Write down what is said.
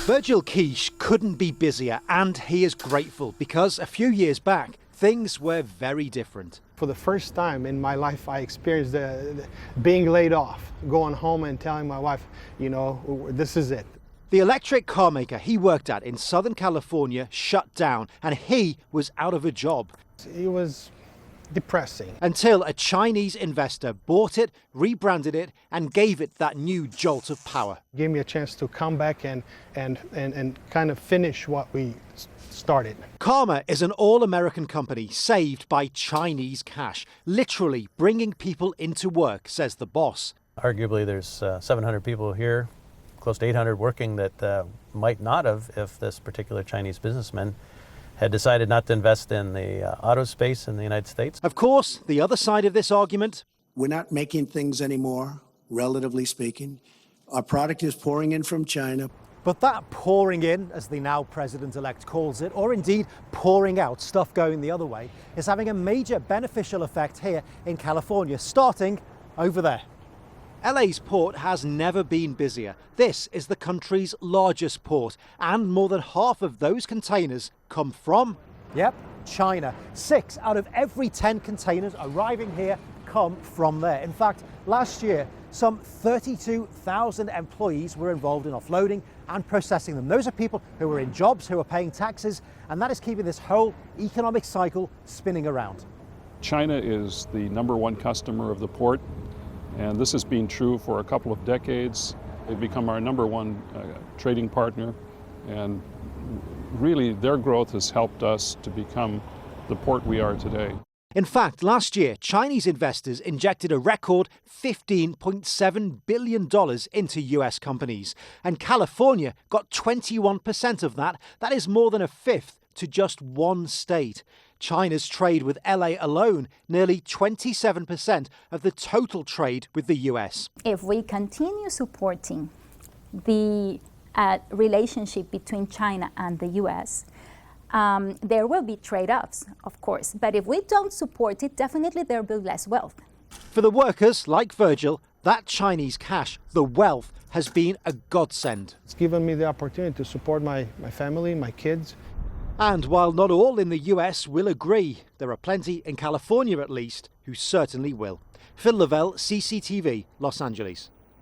Virgil Quiche couldn't be busier, and he is grateful because a few years back, things were very different. For the first time in my life, I experienced being laid off, going home and telling my wife, you know, this is it. The electric car maker he worked at in Southern California shut down, and he was out of a job. It was depressing. Until a Chinese investor bought it, rebranded it, and gave it that new jolt of power. It gave me a chance to come back and kind of finish what we started. Karma is an all-American company saved by Chinese cash, literally bringing people into work, says the boss. Arguably, there's 700 people here, close to 800 working that might not have if this particular Chinese businessman had decided not to invest in the auto space in the United States. Of course, the other side of this argument. We're not making things anymore, relatively speaking. Our product is pouring in from China. But that pouring in, as the now president-elect calls it, or indeed pouring out, stuff going the other way, is having a major beneficial effect here in California, starting over there. LA's port has never been busier. This is the country's largest port, and more than half of those containers come from, yep, China. 6 out of every 10 containers arriving here come from there. In fact, last year, some 32,000 employees were involved in offloading and processing them. Those are people who are in jobs, who are paying taxes, and that is keeping this whole economic cycle spinning around. China is the #1 customer of the port, and this has been true for a couple of decades. They've become our #1 trading partner, and really their growth has helped us to become the port we are today. In fact, last year, Chinese investors injected a record $15.7 billion into US companies, and California got 21% of that. That is more than a fifth to just one state. China's trade with LA alone, nearly 27% of the total trade with the US. If we continue supporting the relationship between China and the US, there will be trade-offs, of course. But if we don't support it, definitely there will be less wealth. For the workers, like Virgil, that Chinese cash, the wealth, has been a godsend. It's given me the opportunity to support my family, my kids. And while not all in the US will agree, there are plenty in California at least who certainly will. Lavelle, CCTV, Los Angeles.